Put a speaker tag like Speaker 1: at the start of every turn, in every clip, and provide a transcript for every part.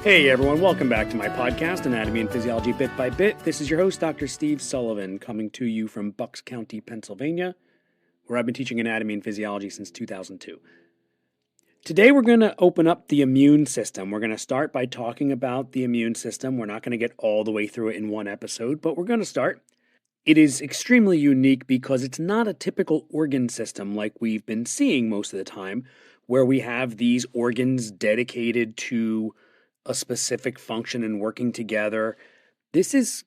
Speaker 1: Hey everyone, welcome back to my podcast, Anatomy and Physiology Bit by Bit. This is your host, Dr. Steve Sullivan, coming to you from Bucks County, Pennsylvania, where I've been teaching anatomy and physiology since 2002. Today we're going to open up the immune system. We're going to start by talking about the immune system. We're not going to get all the way through it in one episode, but we're going to start. It is extremely unique because it's not a typical organ system like we've been seeing most of the time, where we have these organs dedicated to a specific function and working together. This is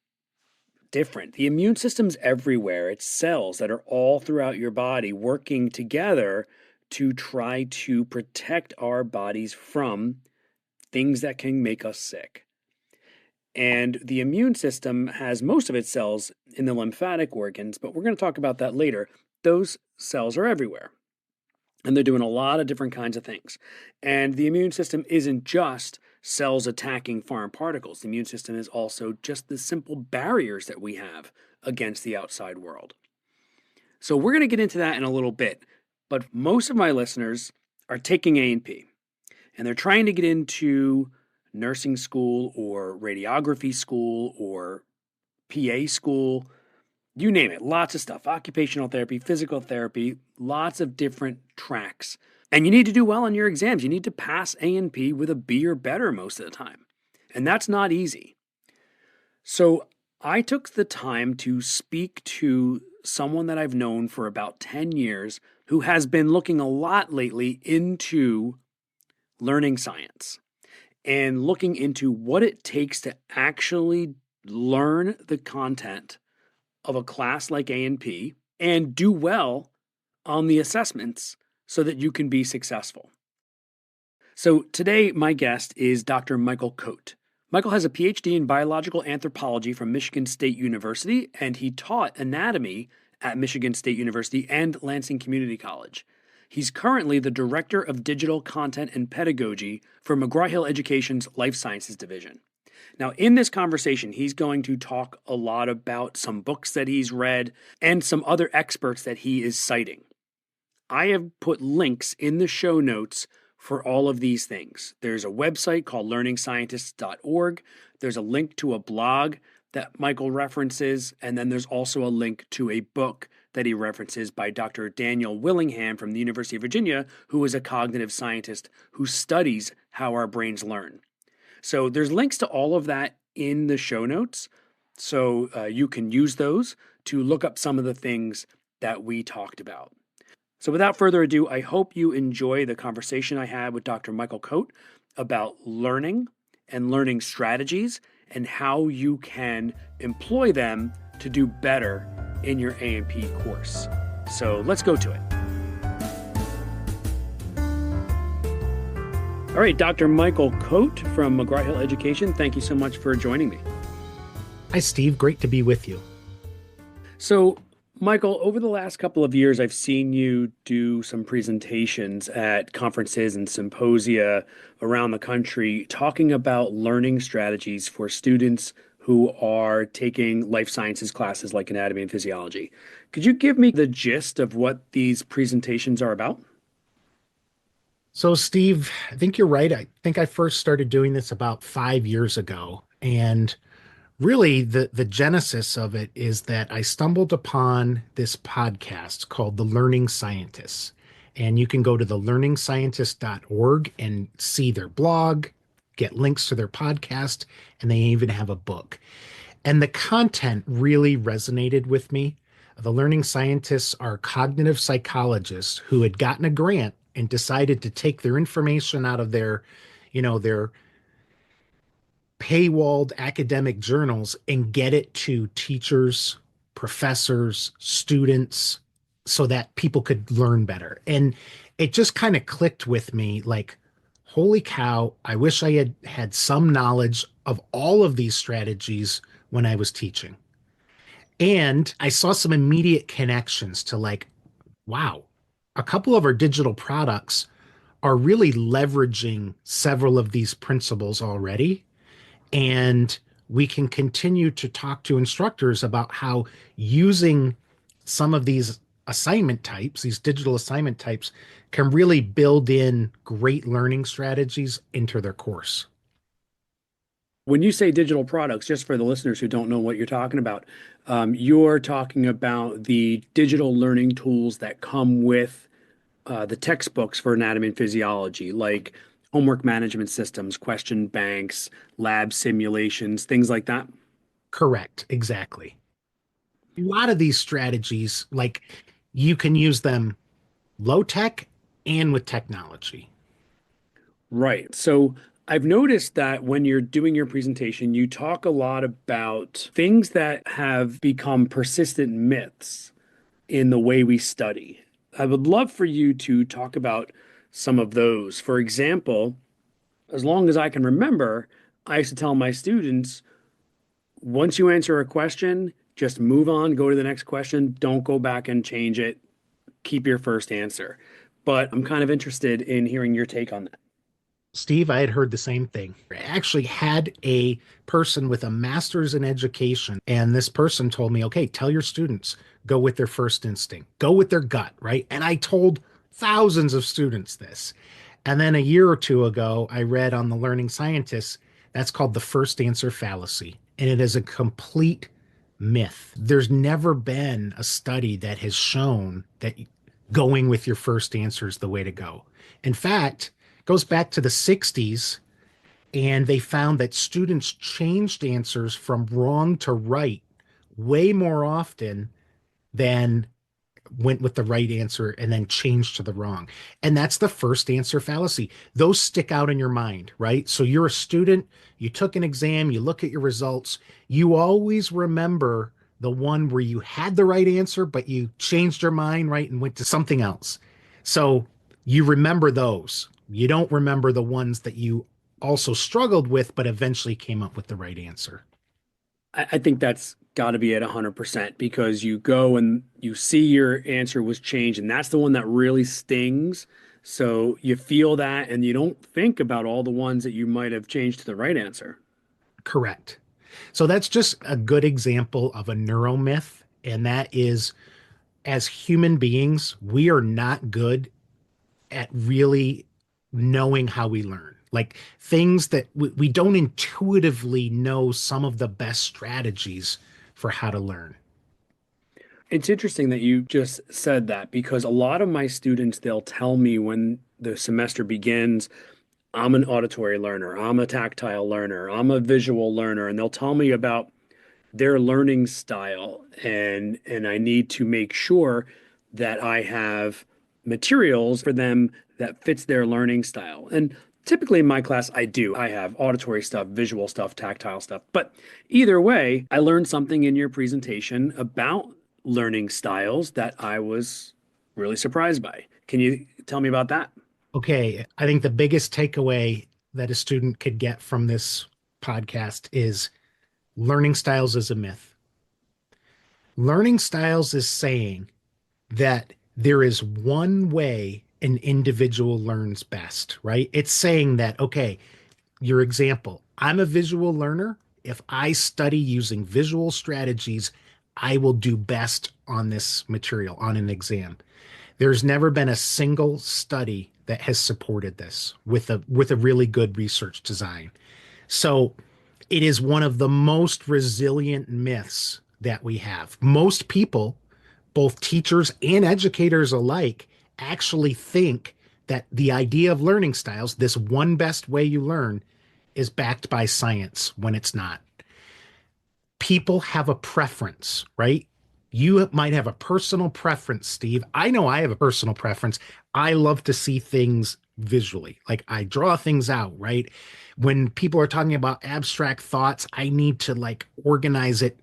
Speaker 1: different. The immune system's everywhere. It's cells that are all throughout your body working together to try to protect our bodies from things that can make us sick. And the immune system has most of its cells in the lymphatic organs, but we're going to talk about that later. Those cells are everywhere, and they're doing a lot of different kinds of things. And the immune system isn't just cells attacking foreign particles. The immune system is also just the simple barriers that we have against the outside world. So we're going to get into that in a little bit, but most of my listeners are taking A&P, and they're trying to get into nursing school or radiography school or PA school, you name it, lots of stuff, occupational therapy, physical therapy, lots of different tracks. And you need to do well on your exams. You need to pass A&P with a B or better most of the time. And that's not easy. So I took the time to speak to someone that I've known for about 10 years who has been looking a lot lately into learning science and looking into what it takes to actually learn the content of a class like A&P and do well on the assessments so that you can be successful. So today, my guest is Dr. Michael Coate. Michael has a PhD in biological anthropology from Michigan State University, and he taught anatomy at Michigan State University and Lansing Community College. He's currently the Director of Digital Content and Pedagogy for McGraw-Hill Education's Life Sciences Division. Now, in this conversation, he's going to talk a lot about some books that he's read and some other experts that he is citing. I have put links in the show notes for all of these things. There's a website called learningscientists.org. There's a link to a blog that Michael references, and then there's also a link to a book that he references by Dr. Daniel Willingham from the University of Virginia, who is a cognitive scientist who studies how our brains learn. So there's links to all of that in the show notes, so you can use those to look up some of the things that we talked about. So without further ado, I hope you enjoy the conversation I had with Dr. Michael Coate about learning and learning strategies and how you can employ them to do better in your A&P course. So let's go to it. All right, Dr. Michael Coate from McGraw-Hill Education, thank you so much for joining me.
Speaker 2: Hi, Steve. Great to be with you.
Speaker 1: So, Michael, over the last couple of years, I've seen you do some presentations at conferences and symposia around the country talking about learning strategies for students who are taking life sciences classes like anatomy and physiology. Could you give me the gist of what these presentations are about?
Speaker 2: So, Steve, I think you're right. I think I first started doing this about 5 years ago. And really, the genesis of it is that I stumbled upon this podcast called The Learning Scientists. And you can go to thelearningscientist.org and see their blog, get links to their podcast, and they even have a book. And the content really resonated with me. The Learning Scientists are cognitive psychologists who had gotten a grant and decided to take their information out of their paywalled academic journals and get it to teachers, professors, students, so that people could learn better. And it just kind of clicked with me like, holy cow, I wish I had some knowledge of all of these strategies when I was teaching. And I saw some immediate connections to like, wow, a couple of our digital products are really leveraging several of these principles already. And we can continue to talk to instructors about how using some of these assignment types, these digital assignment types, can really build in great learning strategies into their course.
Speaker 1: When you say digital products, just for the listeners who don't know what you're talking about, you're talking about the digital learning tools that come with the textbooks for anatomy and physiology, like homework management systems, question banks, lab simulations, things like that.
Speaker 2: Correct, exactly. A lot of these strategies, like you can use them low tech and with technology.
Speaker 1: Right. So I've noticed that when you're doing your presentation, you talk a lot about things that have become persistent myths in the way we study. I would love for you to talk about some of those. For example, as long as I can remember, I used to tell my students, once you answer a question, just move on, go to the next question. Don't go back and change it. Keep your first answer. But I'm kind of interested in hearing your take on that.
Speaker 2: Steve, I had heard the same thing. I actually had a person with a master's in education, and this person told me, okay, tell your students, go with their first instinct, go with their gut, right? And I told thousands of students this. And then a year or two ago, I read on the Learning Scientists, that's called the first answer fallacy. And it is a complete myth. There's never been a study that has shown that going with your first answer is the way to go. In fact, it goes back to the 60s, and they found that students changed answers from wrong to right way more often than went with the right answer and then changed to the wrong. And that's the first answer fallacy. Those stick out in your mind, right? So you're a student, you took an exam, you look at your results, you always remember the one where you had the right answer, but you changed your mind, right, and went to something else. So you remember those. You don't remember the ones that you also struggled with, but eventually came up with the right answer.
Speaker 1: I think that's got to be at 100% because you go and you see your answer was changed, and that's the one that really stings. So you feel that, and you don't think about all the ones that you might have changed to the right answer.
Speaker 2: Correct. So that's just a good example of a neuromyth. And that is, as human beings, we are not good at really knowing how we learn. Like things that we don't intuitively know some of the best strategies for how to learn.
Speaker 1: It's interesting that you just said that because a lot of my students, they'll tell me when the semester begins, I'm an auditory learner, I'm a tactile learner, I'm a visual learner, and they'll tell me about their learning style and I need to make sure that I have materials for them that fits their learning style. And typically in my class I do. I have auditory stuff, visual stuff, tactile stuff. But either way, I learned something in your presentation about learning styles that I was really surprised by. Can you tell me about that?
Speaker 2: Okay, I think the biggest takeaway that a student could get from this podcast is learning styles is a myth. Learning styles is saying that there is one way an individual learns best, right? It's saying that, okay, your example, I'm a visual learner. If I study using visual strategies, I will do best on this material on an exam. There's never been a single study that has supported this with a really good research design. So it is one of the most resilient myths that we have. Most people, both teachers and educators alike, actually think that the idea of learning styles, this one best way you learn, is backed by science when it's not. People have a preference, right? You might have a personal preference, Steve. I know I have a personal preference. I love to see things visually. Like I draw things out, right? When people are talking about abstract thoughts, I need to like organize it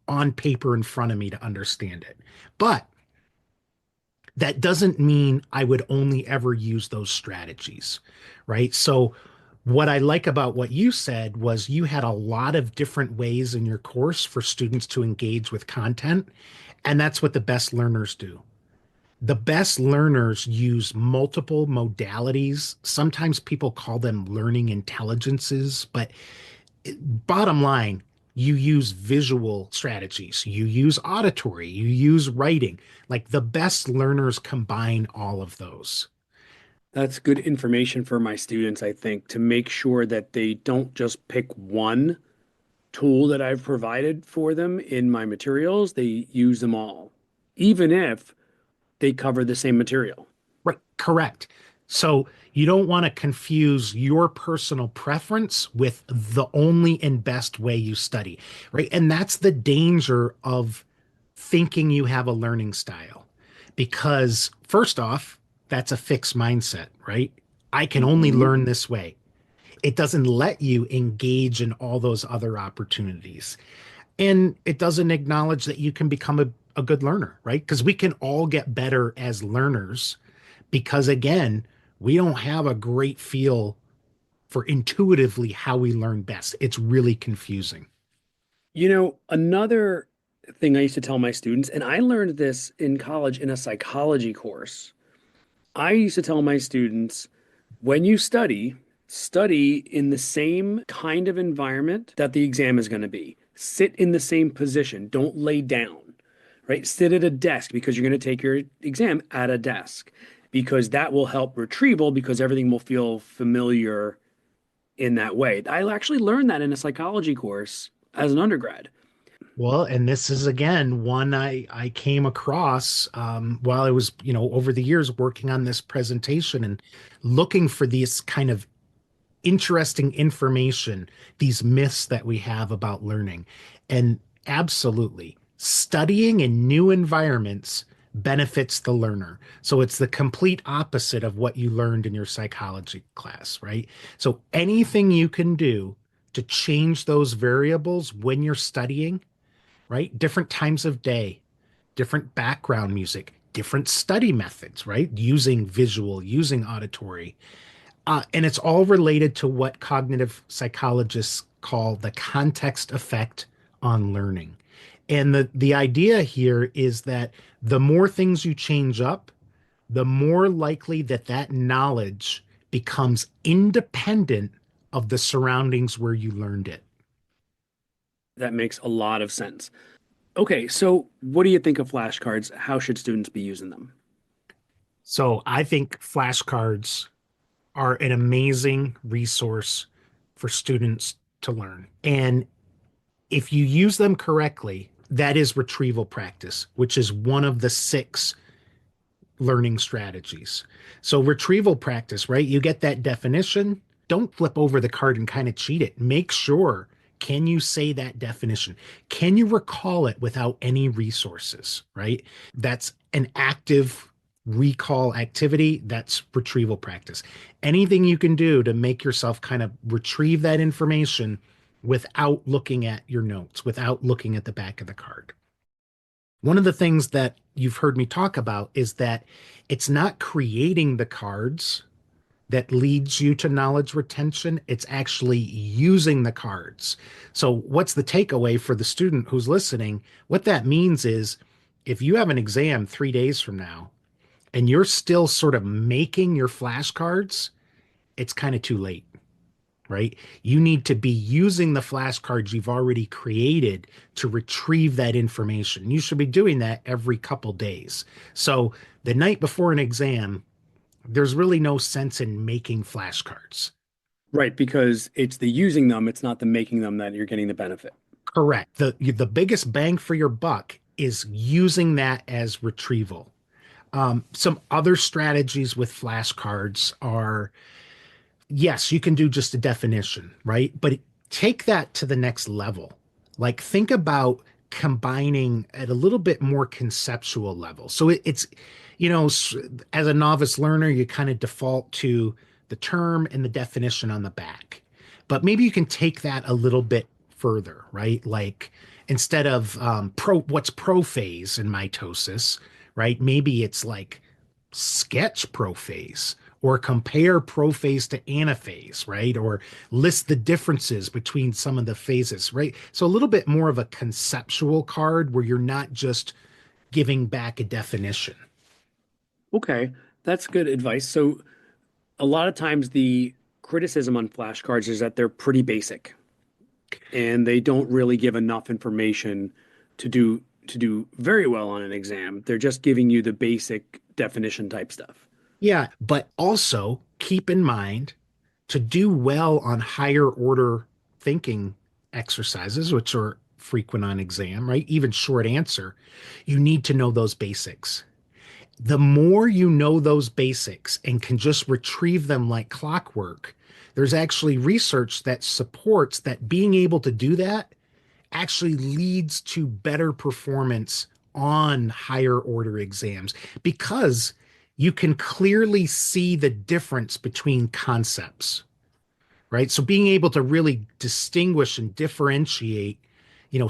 Speaker 2: on paper in front of me to understand it. But that doesn't mean I would only ever use those strategies, right? So, what I like about what you said was you had a lot of different ways in your course for students to engage with content. And that's what the best learners do. The best learners use multiple modalities. Sometimes people call them learning intelligences, but bottom line, you use visual strategies, you use auditory, you use writing. Like the best learners combine all of those.
Speaker 1: That's good information for my students, I think, to make sure that they don't just pick one tool that I've provided for them in my materials. They use them all, even if they cover the same material.
Speaker 2: Right, correct. So you don't want to confuse your personal preference with the only and best way you study, right? And that's the danger of thinking you have a learning style. Because first off, that's a fixed mindset, right? I can only
Speaker 1: Mhm.
Speaker 2: learn this way. It doesn't let you engage in all those other opportunities. And it doesn't acknowledge that you can become a good learner, right? Because we can all get better as learners because, again, we don't have a great feel for intuitively how we learn best. It's really confusing.
Speaker 1: Another thing I used to tell my students, and I learned this in college in a psychology course. I used to tell my students, when you study, study in the same kind of environment that the exam is going to be. Sit in the same position. Don't lay down, right? Sit at a desk because you're going to take your exam at a desk because that will help retrieval because everything will feel familiar in that way. I actually learned that in a psychology course as an undergrad.
Speaker 2: Well, and this is again one I came across while I was, over the years working on this presentation and looking for these kind of interesting information, these myths that we have about learning. And absolutely, studying in new environments benefits the learner. So it's the complete opposite of what you learned in your psychology class, right? So anything you can do to change those variables when you're studying, right? Different times of day, different background music, different study methods, right? Using visual, using auditory, and it's all related to what cognitive psychologists call the context effect on learning. And the idea here is that the more things you change up, the more likely that that knowledge becomes independent of the surroundings where you learned it.
Speaker 1: That makes a lot of sense. Okay, so what do you think of flashcards? How should students be using them?
Speaker 2: So I think flashcards are an amazing resource for students to learn. And if you use them correctly, that is retrieval practice, which is one of the six learning strategies. So, retrieval practice, right? You get that definition. Don't flip over the card and kind of cheat it. Make sure, can you say that definition? Can you recall it without any resources, right? That's an active recall activity. That's retrieval practice. Anything you can do to make yourself kind of retrieve that information without looking at your notes, without looking at the back of the card. One of the things that you've heard me talk about is that it's not creating the cards that leads you to knowledge retention. It's actually using the cards. So, what's the takeaway for the student who's listening? What that means is if you have an exam 3 days from now and you're still sort of making your flashcards, it's kind of too late, right? You need to be using the flashcards you've already created to retrieve that information. You should be doing that every couple days. So the night before an exam, there's really no sense in making flashcards.
Speaker 1: Right, because it's the using them, it's not the making them that you're getting the benefit.
Speaker 2: Correct. The biggest bang for your buck is using that as retrieval. Some other strategies with flashcards are yes, you can do just a definition, right? But take that to the next level. Like think about combining at a little bit more conceptual level. So it's, as a novice learner, you kind of default to the term and the definition on the back. But maybe you can take that a little bit further, right? Like instead of what's prophase in mitosis, right? Maybe it's like sketch prophase or compare prophase to anaphase, right? Or list the differences between some of the phases, right? So a little bit more of a conceptual card where you're not just giving back a definition.
Speaker 1: Okay, that's good advice. So, a lot of times the criticism on flashcards is that they're pretty basic and they don't really give enough information to do very well on an exam. They're just giving you the basic definition type stuff.
Speaker 2: Yeah, but also keep in mind to do well on higher order thinking exercises, which are frequent on exam, right? Even short answer, you need to know those basics. The more you know those basics and can just retrieve them like clockwork, there's actually research that supports that being able to do that actually leads to better performance on higher order exams because you can clearly see the difference between concepts, right? So being able to really distinguish and differentiate,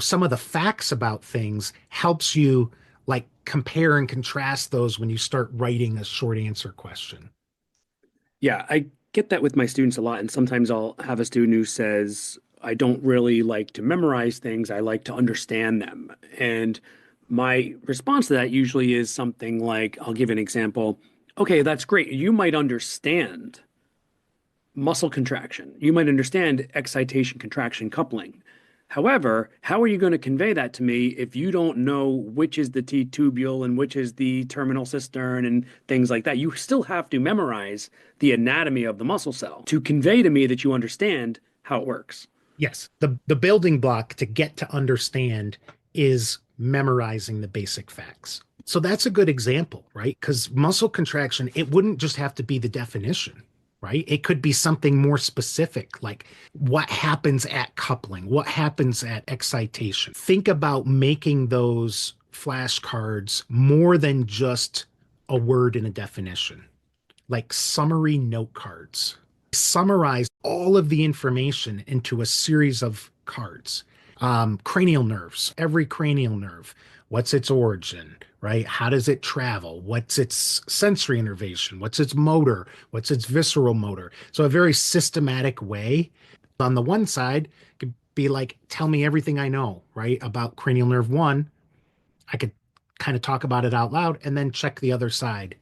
Speaker 2: some of the facts about things helps you like compare and contrast those when you start writing a short answer question.
Speaker 1: Yeah, I get that with my students a lot. And sometimes I'll have a student who says, I don't really like to memorize things, I like to understand them. And my response to that usually is something like, I'll give an example. Okay, that's great. You might understand muscle contraction. You might understand excitation, contraction, coupling. However, how are you going to convey that to me if you don't know which is the T tubule and which is the terminal cistern and things like that? You still have to memorize the anatomy of the muscle cell to convey to me that you understand how it works.
Speaker 2: Yes, the building block to get to understand is memorizing the basic facts. So that's a good example, right? Because muscle contraction, it wouldn't just have to be the definition, right? It could be something more specific, like what happens at coupling, what happens at excitation. Think about making those flashcards more than just a word in a definition, like summary note cards. Summarize all of the information into a series of cards. Cranial nerves, every cranial nerve, what's its origin, right? How does it travel? What's its sensory innervation? What's its motor? What's its visceral motor? So, a very systematic way. On the one side, could be like, tell me everything I know, right? About cranial nerve one. I could kind of talk about it out loud and then check the other side.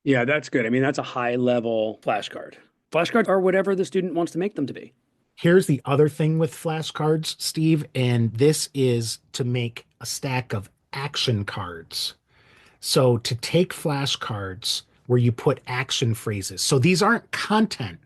Speaker 1: Yeah, that's good. I mean, that's a high level flashcard. Flashcards are whatever the student wants to make them to be.
Speaker 2: Here's the other thing with flashcards, Steve, and this is to make a stack of action cards. So to take flashcards where you put action phrases. So these aren't content.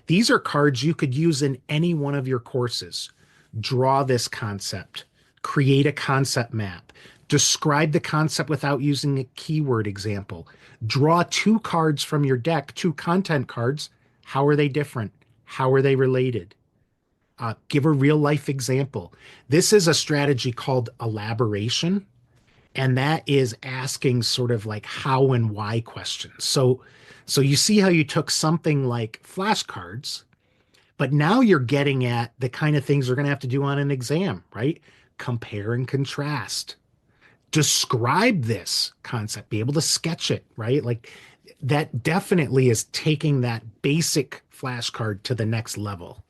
Speaker 2: These are cards you could use in any one of your courses. Draw this concept, create a concept map, describe the concept without using a keyword example. Draw two cards from your deck, two content cards. How are they different? How are they related? Give a real life example. This is a strategy called elaboration, and that is asking sort of like how and why questions. So you see how you took something like flashcards, but now you're getting at the kind of things you're going to have to do on an exam, right? Compare and contrast. Describe this concept, be able to sketch it, right? Like that definitely is taking that basic flashcard to the next level.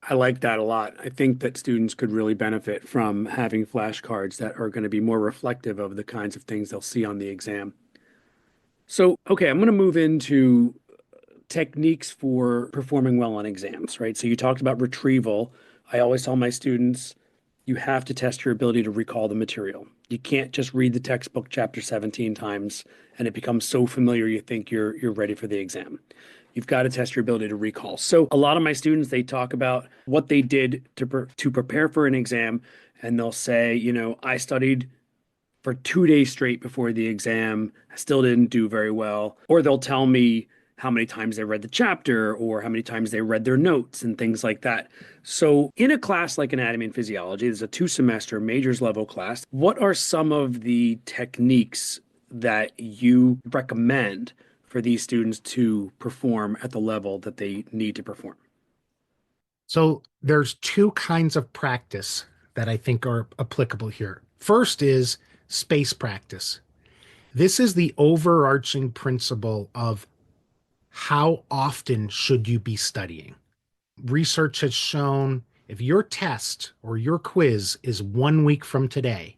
Speaker 1: I like that a lot. I think that students could really benefit from having flashcards that are going to be more reflective of the kinds of things they'll see on the exam. So, okay, I'm going to move into techniques for performing well on exams, right? So, you talked about retrieval. I always tell my students you have to test your ability to recall the material. You can't just read the textbook chapter 17 times and it becomes so familiar you think you're ready for the exam. You've got to test your ability to recall. So a lot of my students, they talk about what they did to prepare for an exam, and they'll say, I studied for 2 days straight before the exam. I still didn't do very well. Or they'll tell me how many times they read the chapter or how many times they read their notes and things like that. So, in a class like anatomy and physiology, there's a 2 semester majors level class. What are some of the techniques that you recommend for these students to perform at the level that they need to perform?
Speaker 2: So there's two kinds of practice that I think are applicable here. First is space practice. This is the overarching principle of how often should you be studying. Research has shown if your test or your quiz is 1 week from today,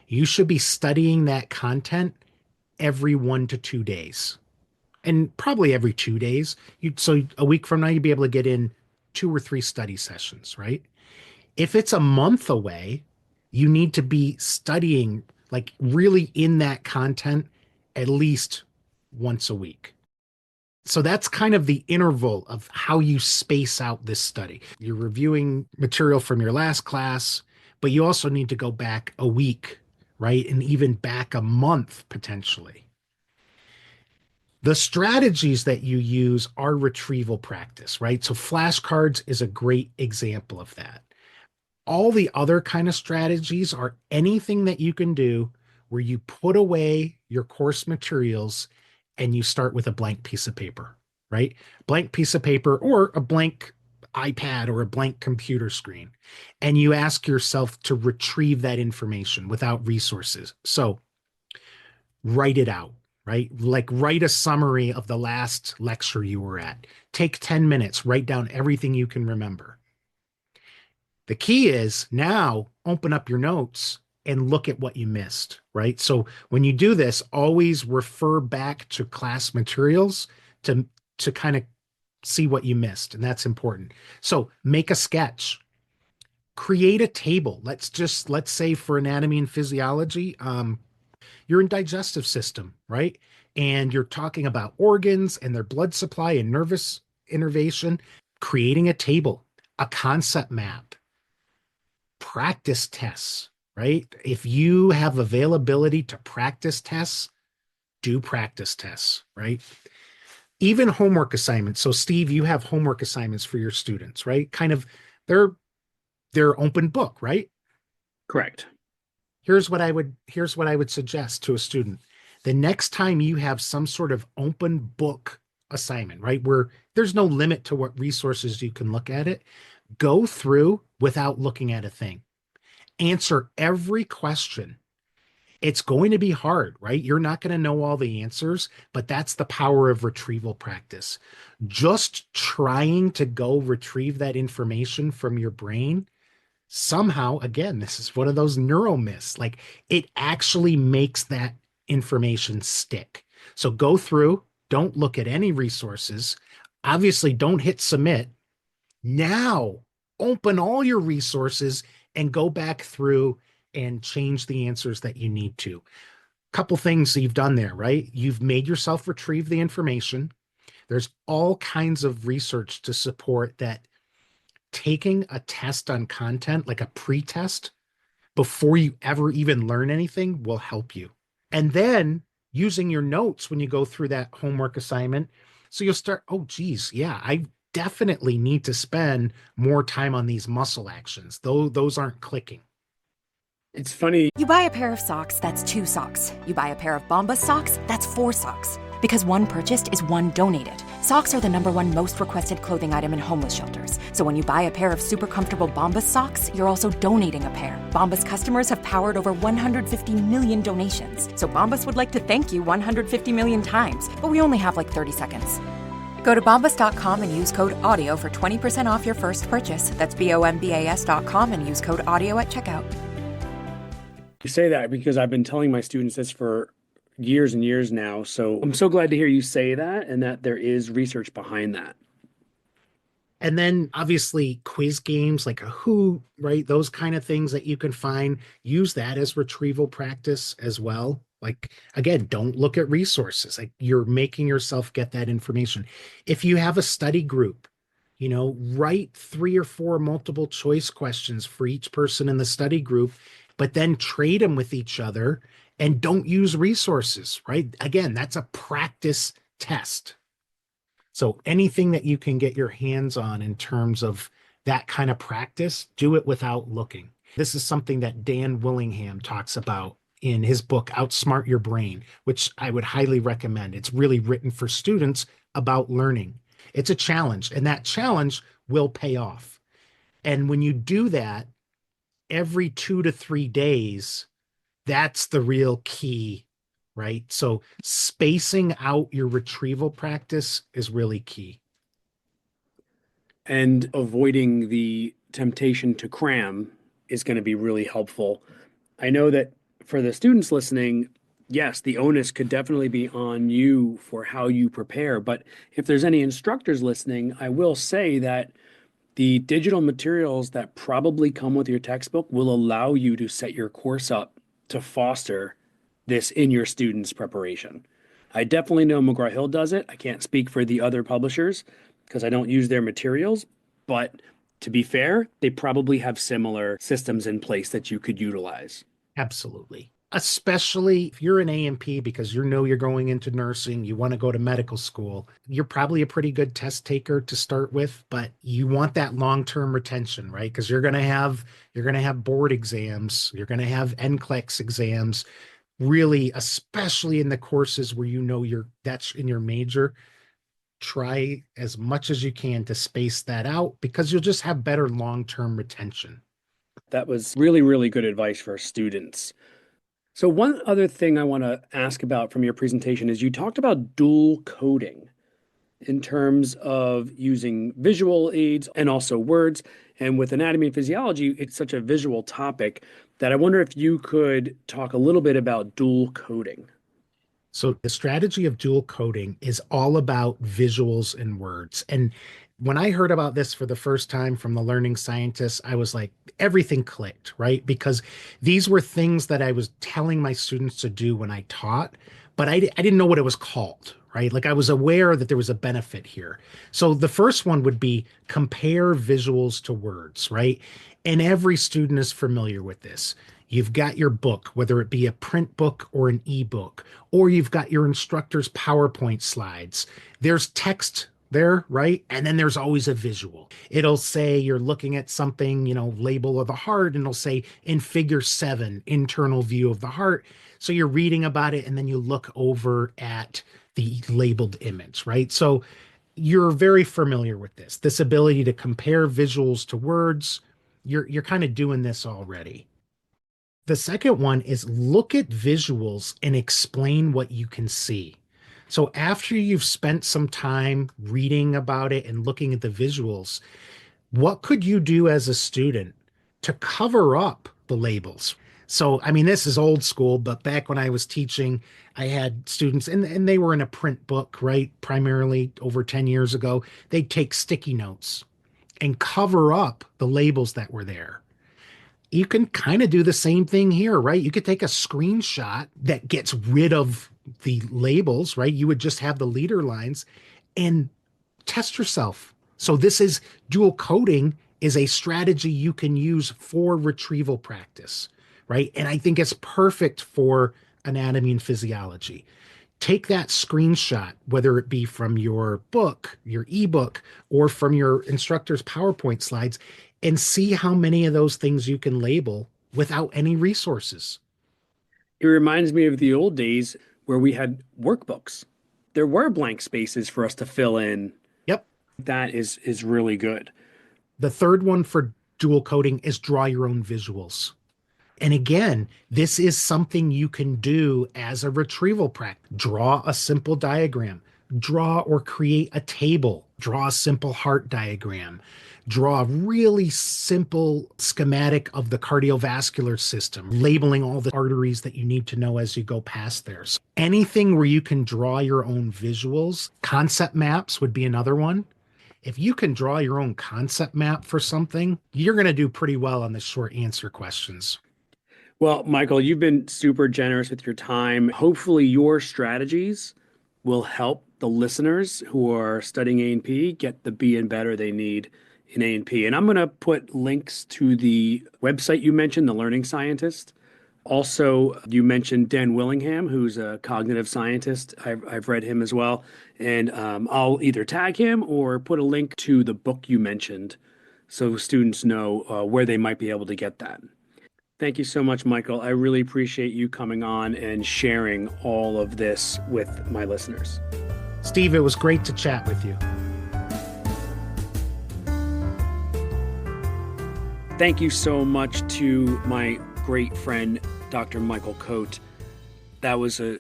Speaker 2: you should be studying that content every 1 to 2 days and probably every 2 days. So a week from now, you'd be able to get in 2 or 3 study sessions, right? If it's a month away, you need to be studying like really in that content at least once a week. So that's kind of the interval of how you space out this study. You're reviewing material from your last class, but you also need to go back a week, right? And even back a month potentially. The strategies that you use are retrieval practice, right? So flashcards is a great example of that. All the other kind of strategies are anything that you can do where you put away your course materials and you start with a blank piece of paper, right? Blank piece of paper or a blank iPad or a blank computer screen. And you ask yourself to retrieve that information without resources. So write it out, right? Like write a summary of the last lecture you were at. Take 10 minutes, write down everything you can remember. The key is now open up your notes and look at what you missed, right? So when you do this, always refer back to class materials to kind of see what you missed, and that's important. So make a sketch, create a table. Let's say for anatomy and physiology, you're in digestive system, right? And you're talking about organs and their blood supply and nervous innervation, creating a table, a concept map, practice tests, right? If you have availability to practice tests, do practice tests, right? Even homework assignments. So Steve, you have homework assignments for your students, right? Kind of they're open book, right?
Speaker 1: Correct.
Speaker 2: Here's what I would suggest to a student. The next time you have some sort of open book assignment, right, where there's no limit to what resources you can look at it, go through without looking at a thing. Answer every question. It's going to be hard, right? You're not going to know all the answers, but that's the power of retrieval practice. Just trying to go retrieve that information from your brain, somehow, again, this is one of those neural myths. Like it actually makes that information stick. So go through, don't look at any resources. Obviously, don't hit submit. Now, open all your resources and go back through and change the answers that you need to. Couple things you've done there, right? You've made yourself retrieve the information. There's all kinds of research to support that taking a test on content, like a pre-test, before you ever even learn anything will help you. And then using your notes when you go through that homework assignment. So you'll start, oh, geez, yeah, I definitely need to spend more time on these muscle actions, though those aren't clicking.
Speaker 1: It's funny.
Speaker 3: You buy a pair of socks, that's 2 socks. You buy a pair of Bombas socks, that's 4 socks. Because one purchased is one donated. Socks are the #1 most requested clothing item in homeless shelters. So when you buy a pair of super comfortable Bombas socks, you're also donating a pair. Bombas customers have powered over 150 million donations. So Bombas would like to thank you 150 million times. But we only have like 30 seconds. Go to bombas.com and use code AUDIO for 20% off your first purchase. That's BOMBAS.com and use code AUDIO at checkout.
Speaker 1: You say that because I've been telling my students this for years and years now. So I'm so glad to hear you say that and that there is research behind that.
Speaker 2: And then obviously quiz games like a Who, right? Those kind of things that you can find, use that as retrieval practice as well. Like, again, don't look at resources. Like you're making yourself get that information. If you have a study group, write 3 or 4 multiple choice questions for each person in the study group, but then trade them with each other and don't use resources, right? Again, that's a practice test. So anything that you can get your hands on in terms of that kind of practice, do it without looking. This is something that Dan Willingham talks about in his book, Outsmart Your Brain, which I would highly recommend. It's really written for students about learning. It's a challenge, and that challenge will pay off. And when you do that every 2 to 3 days, that's the real key, right? So spacing out your retrieval practice is really key.
Speaker 1: And avoiding the temptation to cram is going to be really helpful. I know that for the students listening, yes, the onus could definitely be on you for how you prepare. But if there's any instructors listening, I will say that the digital materials that probably come with your textbook will allow you to set your course up to foster this in your students' preparation. I definitely know McGraw-Hill does it. I can't speak for the other publishers because I don't use their materials, but to be fair, they probably have similar systems in place that you could utilize.
Speaker 2: Absolutely. Especially if you're an A&P because you know you're going into nursing, you want to go to medical school, you're probably a pretty good test taker to start with, but you want that long-term retention, right? Because you're going to have board exams, you're going to have NCLEX exams, really, especially in the courses where you know that's in your major. Try as much as you can to space that out because you'll just have better long-term retention.
Speaker 1: That was really, really good advice for students. So, one other thing I want to ask about from your presentation is you talked about dual coding in terms of using visual aids and also words. And with anatomy and physiology, it's such a visual topic that I wonder if you could talk a little bit about dual coding.
Speaker 2: So the strategy of dual coding is all about visuals and words. And when I heard about this for the first time from the learning scientists, I was like, everything clicked, right? Because these were things that I was telling my students to do when I taught, but I didn't know what it was called, right? Like I was aware that there was a benefit here. So the first one would be compare visuals to words, right? And every student is familiar with this. You've got your book, whether it be a print book or an ebook, or you've got your instructor's PowerPoint slides. There's text there, right? And then there's always a visual. It'll say you're looking at something, label of the heart, and it'll say in figure 7, internal view of the heart. So you're reading about it, and then you look over at the labeled image, right? So you're very familiar with this ability to compare visuals to words. You're kind of doing this already. The second one is look at visuals and explain what you can see. So after you've spent some time reading about it and looking at the visuals, what could you do as a student to cover up the labels? So, I mean, this is old school, but back when I was teaching, I had students and they were in a print book, right? Primarily over 10 years ago, they'd take sticky notes and cover up the labels that were there. You can kind of do the same thing here, right? You could take a screenshot that gets rid of the labels, right? You would just have the leader lines and test yourself. So this is dual coding is a strategy you can use for retrieval practice, right? And I think it's perfect for anatomy and physiology. Take that screenshot, whether it be from your book, your ebook, or from your instructor's PowerPoint slides, and see how many of those things you can label without any resources.
Speaker 1: It reminds me of the old days where we had workbooks. There were blank spaces for us to fill in.
Speaker 2: Yep.
Speaker 1: That is really good.
Speaker 2: The third one for dual coding is draw your own visuals. And again, this is something you can do as a retrieval practice. Draw a simple diagram, draw or create a table, draw a simple heart diagram, draw a really simple schematic of the cardiovascular system, labeling all the arteries that you need to know as you go past there. So anything where you can draw your own visuals, concept maps would be another one. If you can draw your own concept map for something, you're going to do pretty well on the short answer questions.
Speaker 1: Well, Michael, you've been super generous with your time. Hopefully your strategies will help the listeners who are studying A&P get the B and better they need in A&P. And I'm going to put links to the website you mentioned, The Learning Scientist. Also, you mentioned Dan Willingham, who's a cognitive scientist. I've read him as well. And I'll either tag him or put a link to the book you mentioned so students know where they might be able to get that. Thank you so much, Michael. I really appreciate you coming on and sharing all of this with my listeners.
Speaker 2: Steve, it was great to chat with you.
Speaker 1: Thank you so much to my great friend, Dr. Michael Cote. That was an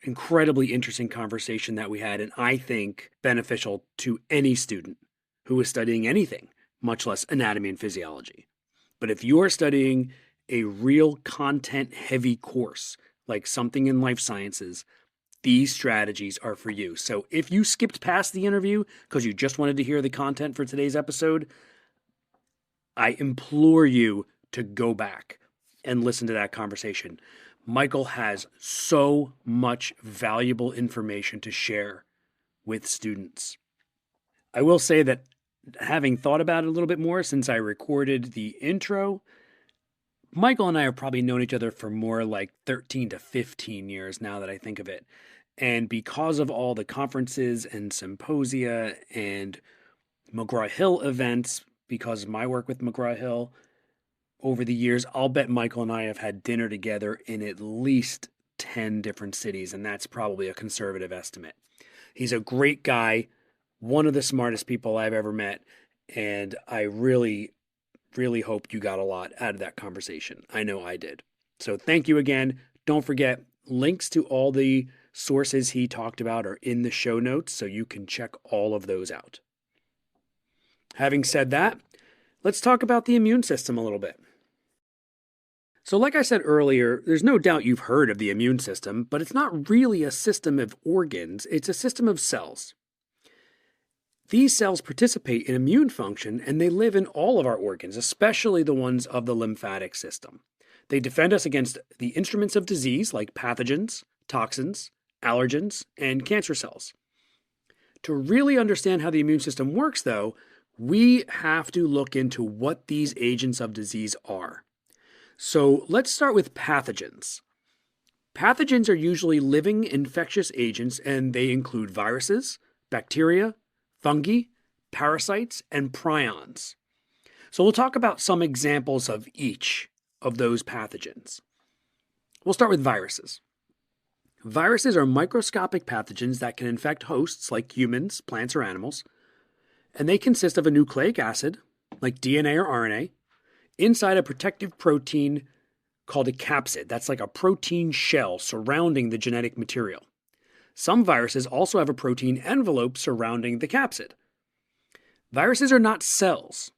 Speaker 1: incredibly interesting conversation that we had, and I think beneficial to any student who is studying anything, much less anatomy and physiology. But if you are studying a real content-heavy course, like something in life sciences, these strategies are for you. So if you skipped past the interview because you just wanted to hear the content for today's episode, I implore you to go back and listen to that conversation. Michael has so much valuable information to share with students. I will say that having thought about it a little bit more since I recorded the intro, Michael and I have probably known each other for more like 13 to 15 years now that I think of it. And because of all the conferences and symposia and McGraw-Hill events, because of my work with McGraw-Hill, over the years, I'll bet Michael and I have had dinner together in at least 10 different cities, and that's probably a conservative estimate. He's a great guy, one of the smartest people I've ever met, and I really, really hope you got a lot out of that conversation. I know I did. So thank you again. Don't forget, links to all the sources he talked about are in the show notes, so you can check all of those out. Having said that, let's talk about the immune system a little bit. So like I said earlier, there's no doubt you've heard of the immune system, but it's not really a system of organs, it's a system of cells. These cells participate in immune function and they live in all of our organs, especially the ones of the lymphatic system. They defend us against the instruments of disease like pathogens, toxins, allergens, and cancer cells. To really understand how the immune system works, though, we have to look into what these agents of disease are. So let's start with pathogens. Pathogens are usually living infectious agents, and they include viruses, bacteria, fungi, parasites, and prions. So we'll talk about some examples of each of those pathogens. We'll start with viruses. Viruses are microscopic pathogens that can infect hosts like humans, plants, or animals, and they consist of a nucleic acid, like DNA or RNA, inside a protective protein called a capsid. That's like a protein shell surrounding the genetic material. Some viruses also have a protein envelope surrounding the capsid. Viruses are not cells,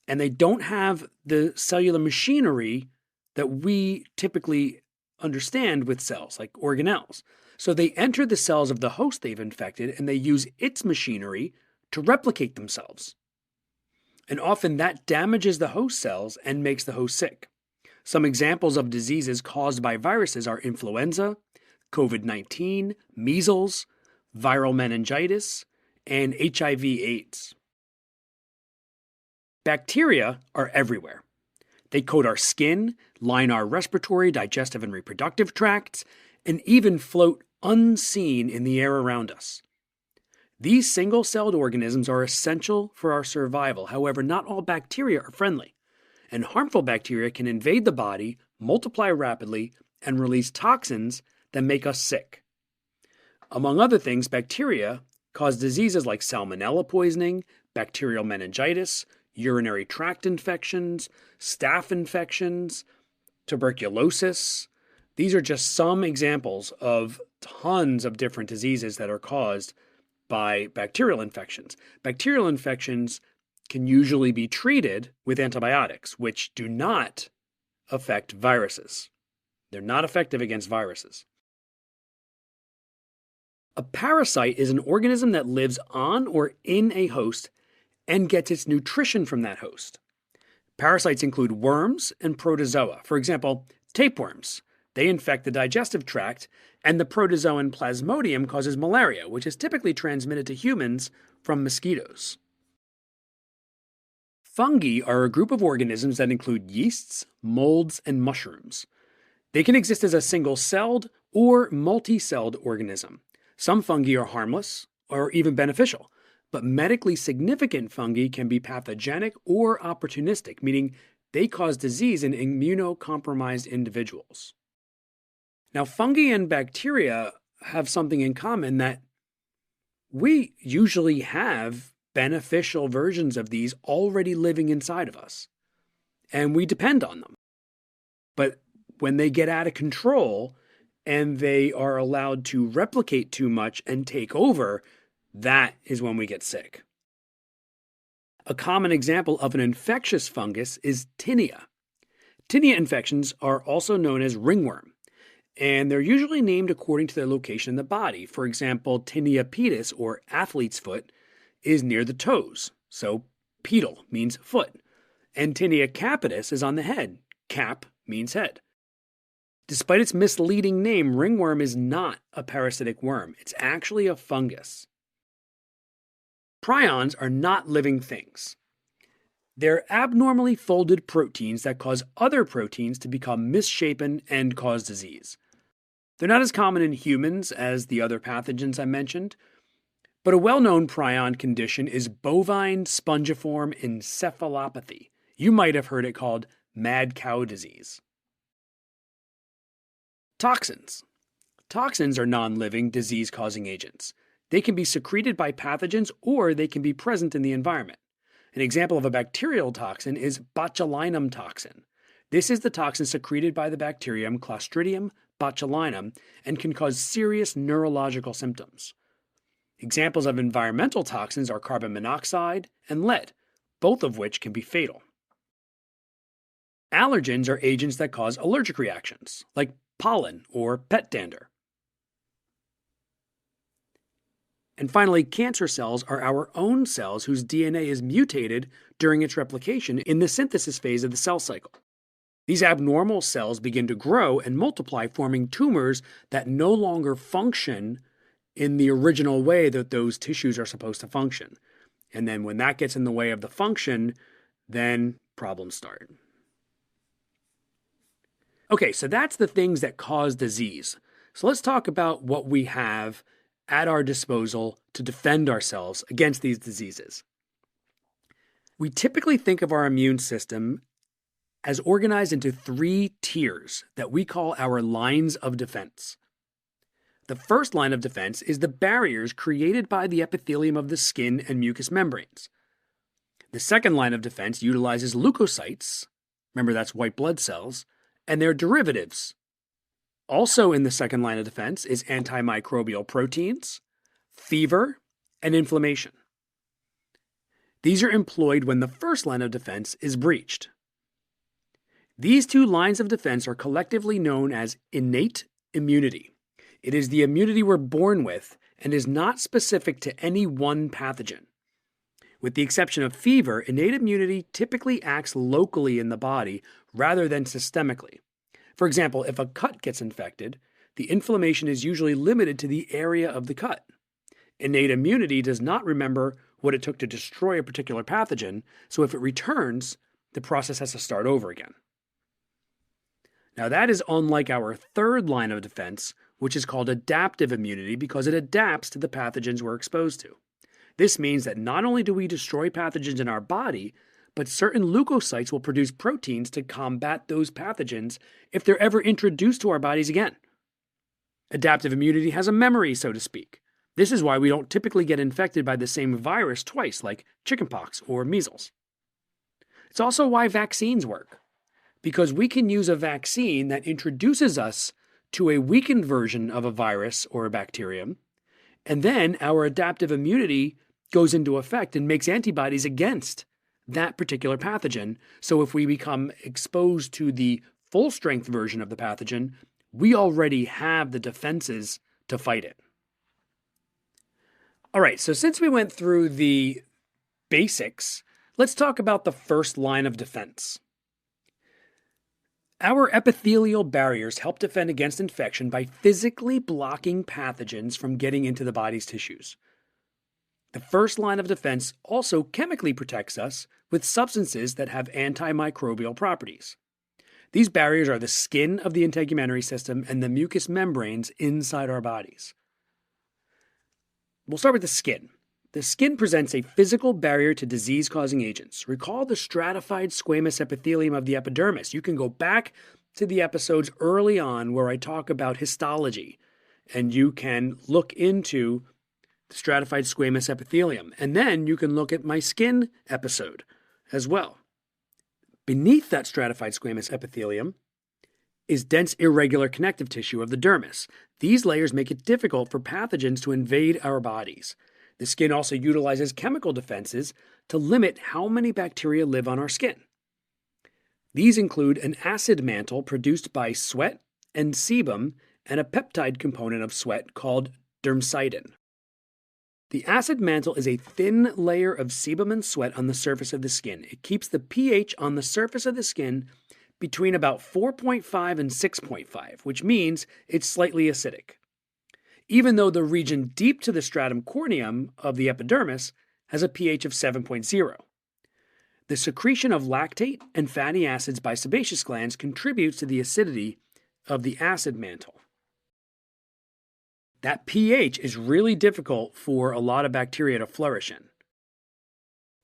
Speaker 1: and they don't have the cellular machinery that we typically understand with cells, like organelles. So they enter the cells of the host they've infected, and they use its machinery to replicate themselves. And often that damages the host cells and makes the host sick. Some examples of diseases caused by viruses are influenza, COVID-19, measles, viral meningitis, and HIV/AIDS. Bacteria are everywhere. They coat our skin, line our respiratory, digestive, and reproductive tracts, and even float unseen in the air around us. These single-celled organisms are essential for our survival. However, not all bacteria are friendly, and harmful bacteria can invade the body, multiply rapidly, and release toxins that make us sick. Among other things, bacteria cause diseases like salmonella poisoning, bacterial meningitis, urinary tract infections, staph infections, tuberculosis. These are just some examples of tons of different diseases that are caused by bacterial infections. Bacterial infections can usually be treated with antibiotics, which do not affect viruses. They're not effective against viruses. A parasite is an organism that lives on or in a host and gets its nutrition from that host. Parasites include worms and protozoa. For example, tapeworms. They infect the digestive tract, and the protozoan Plasmodium causes malaria, which is typically transmitted to humans from mosquitoes. Fungi are a group of organisms that include yeasts, molds, and mushrooms. They can exist as a single-celled or multi-celled organism. Some fungi are harmless or even beneficial, but medically significant fungi can be pathogenic or opportunistic, meaning they cause disease in immunocompromised individuals. Now, fungi and bacteria have something in common, that we usually have beneficial versions of these already living inside of us, and we depend on them. But when they get out of control and they are allowed to replicate too much and take over, that is when we get sick. A common example of an infectious fungus is tinea. Tinea infections are also known as ringworm, and they're usually named according to their location in the body. For example, tinea pedis, or athlete's foot, is near the toes, so pedal means foot. And tinea capitis is on the head. Cap means head. Despite its misleading name, ringworm is not a parasitic worm. It's actually a fungus. Prions are not living things. They're abnormally folded proteins that cause other proteins to become misshapen and cause disease. They're not as common in humans as the other pathogens I mentioned, but a well-known prion condition is bovine spongiform encephalopathy. You might have heard it called mad cow disease. Toxins. Toxins are non-living, disease-causing agents. They can be secreted by pathogens or they can be present in the environment. An example of a bacterial toxin is botulinum toxin. This is the toxin secreted by the bacterium Clostridium botulinum and can cause serious neurological symptoms. Examples of environmental toxins are carbon monoxide and lead, both of which can be fatal. Allergens are agents that cause allergic reactions, like pollen or pet dander. And finally, cancer cells are our own cells whose DNA is mutated during its replication in the synthesis phase of the cell cycle. These abnormal cells begin to grow and multiply, forming tumors that no longer function in the original way that those tissues are supposed to function. And then when that gets in the way of the function, then problems start. Okay, so that's the things that cause disease. So let's talk about what we have at our disposal to defend ourselves against these diseases. We typically think of our immune system as organized into 3 tiers that we call our lines of defense. The first line of defense is the barriers created by the epithelium of the skin and mucous membranes. The second line of defense utilizes leukocytes, remember that's white blood cells, and their derivatives. Also in the second line of defense is antimicrobial proteins, fever, and inflammation. These are employed when the first line of defense is breached. These 2 lines of defense are collectively known as innate immunity. It is the immunity we're born with and is not specific to any one pathogen. With the exception of fever, innate immunity typically acts locally in the body rather than systemically. For example, if a cut gets infected, the inflammation is usually limited to the area of the cut. Innate immunity does not remember what it took to destroy a particular pathogen, so if it returns, the process has to start over again. Now that is unlike our third line of defense, which is called adaptive immunity because it adapts to the pathogens we're exposed to. This means that not only do we destroy pathogens in our body, but certain leukocytes will produce proteins to combat those pathogens if they're ever introduced to our bodies again. Adaptive immunity has a memory, so to speak. This is why we don't typically get infected by the same virus twice, like chickenpox or measles. It's also why vaccines work, because we can use a vaccine that introduces us to a weakened version of a virus or a bacterium, and then our adaptive immunity goes into effect and makes antibodies against that particular pathogen. So if we become exposed to the full-strength version of the pathogen, we already have the defenses to fight it. All right, so since we went through the basics, let's talk about the first line of defense. Our epithelial barriers help defend against infection by physically blocking pathogens from getting into the body's tissues. The first line of defense also chemically protects us with substances that have antimicrobial properties. These barriers are the skin of the integumentary system and the mucous membranes inside our bodies. We'll start with the skin. The skin presents a physical barrier to disease-causing agents. Recall the stratified squamous epithelium of the epidermis. You can go back to the episodes early on where I talk about histology, and you can look into the stratified squamous epithelium. And then you can look at my skin episode as well. Beneath that stratified squamous epithelium is dense irregular connective tissue of the dermis. These layers make it difficult for pathogens to invade our bodies. The skin also utilizes chemical defenses to limit how many bacteria live on our skin. These include an acid mantle produced by sweat and sebum and a peptide component of sweat called dermcidin. The acid mantle is a thin layer of sebum and sweat on the surface of the skin. It keeps the pH on the surface of the skin between about 4.5 and 6.5, which means it's slightly acidic, even though the region deep to the stratum corneum of the epidermis has a pH of 7.0. The secretion of lactate and fatty acids by sebaceous glands contributes to the acidity of the acid mantle. That pH is really difficult for a lot of bacteria to flourish in.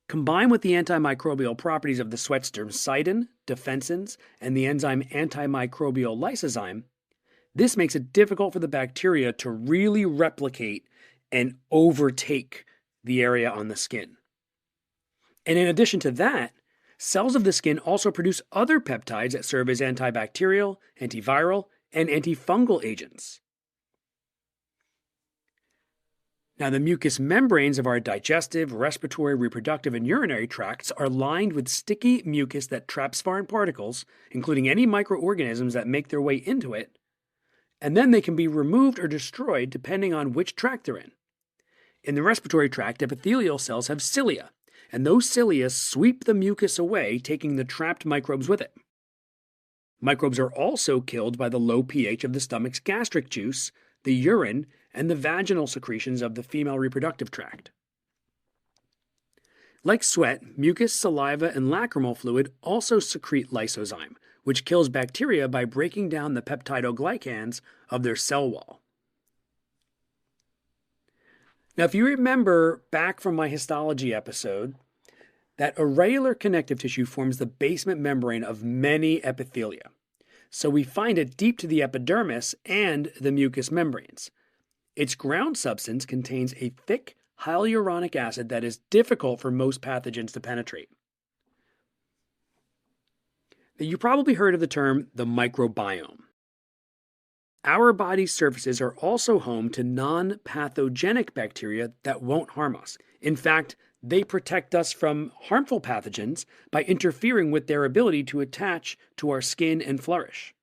Speaker 1: Combined with the antimicrobial properties of the sweat spermicide, defensins, and the enzyme antimicrobial lysozyme, this makes it difficult for the bacteria to really replicate and overtake the area on the skin. And in addition to that, cells of the skin also produce other peptides that serve as antibacterial, antiviral, and antifungal agents. Now, the mucous membranes of our digestive, respiratory, reproductive, and urinary tracts are lined with sticky mucus that traps foreign particles, including any microorganisms that make their way into it, and then they can be removed or destroyed depending on which tract they're in. In the respiratory tract, epithelial cells have cilia, and those cilia sweep the mucus away, taking the trapped microbes with it. Microbes are also killed by the low pH of the stomach's gastric juice, the urine, and the vaginal secretions of the female reproductive tract. Like sweat, mucus, saliva, and lacrimal fluid also secrete lysozyme, which kills bacteria by breaking down the peptidoglycans of their cell wall. Now, if you remember back from my histology episode, that irregular connective tissue forms the basement membrane of many epithelia. So we find it deep to the epidermis and the mucous membranes. Its ground substance contains a thick hyaluronic acid that is difficult for most pathogens to penetrate. Now, you probably heard of the term the microbiome. Our body's surfaces are also home to non-pathogenic bacteria that won't harm us. In fact, they protect us from harmful pathogens by interfering with their ability to attach to our skin and flourish.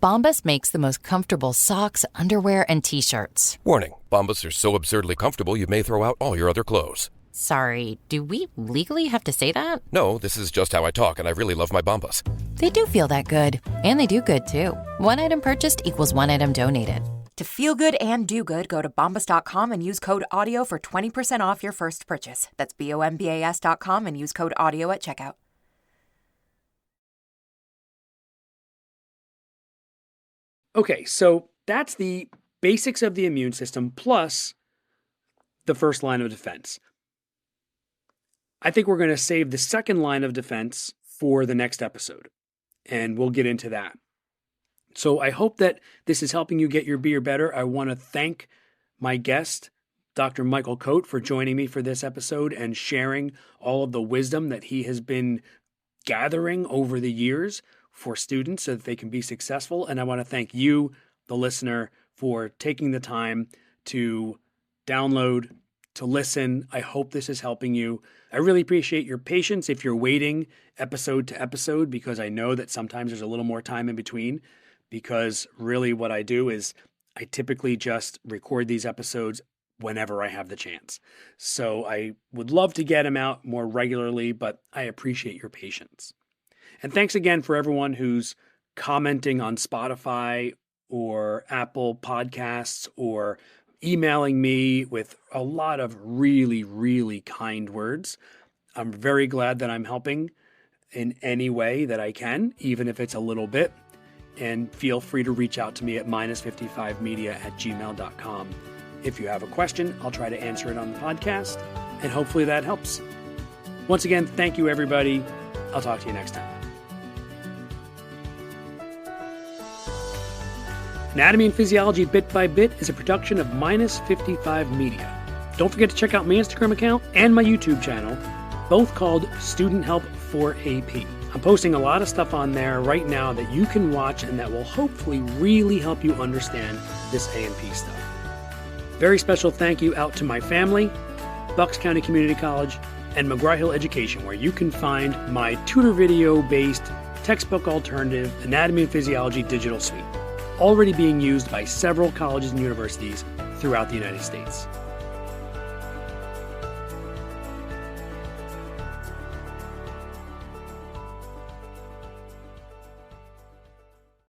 Speaker 4: Bombas makes the most comfortable socks, underwear, and T-shirts.
Speaker 5: Warning, Bombas are so absurdly comfortable you may throw out all your other clothes.
Speaker 4: Sorry, do we legally have to say that?
Speaker 5: No, this is just how I talk, and I really love my Bombas.
Speaker 4: They do feel that good. And they do good, too. One item purchased equals one item donated.
Speaker 3: To feel good and do good, go to bombas.com and use code AUDIO for 20% off your first purchase. That's BOMBAS.com and use code AUDIO at checkout.
Speaker 1: Okay, so that's the basics of the immune system plus the first line of defense. I think we're going to save the second line of defense for the next episode, and we'll get into that. So I hope that this is helping you get your beer better. I want to thank my guest, Dr. Michael Coate, for joining me for this episode and sharing all of the wisdom that he has been gathering over the years for students so that they can be successful. And I want to thank you, the listener, for taking the time to download, to listen. I hope this is helping you. I really appreciate your patience if you're waiting episode to episode, because I know that sometimes there's a little more time in between, because really what I do is I typically just record these episodes whenever I have the chance. So I would love to get them out more regularly, but I appreciate your patience. And thanks again for everyone who's commenting on Spotify or Apple Podcasts or emailing me with a lot of really, really kind words. I'm very glad that I'm helping in any way that I can, even if it's a little bit. And feel free to reach out to me at minus55media@gmail.com. If you have a question, I'll try to answer it on the podcast, and hopefully that helps. Once again, thank you, everybody. I'll talk to you next time. Anatomy and Physiology Bit by Bit is a production of Minus 55 Media. Don't forget to check out my Instagram account and my YouTube channel, both called Student Help for AP. I'm posting a lot of stuff on there right now that you can watch and that will hopefully really help you understand this A&P stuff. Very special thank you out to my family, Bucks County Community College, and McGraw-Hill Education, where you can find my tutor video-based textbook alternative Anatomy and Physiology digital suite, already being used by several colleges and universities throughout the United States.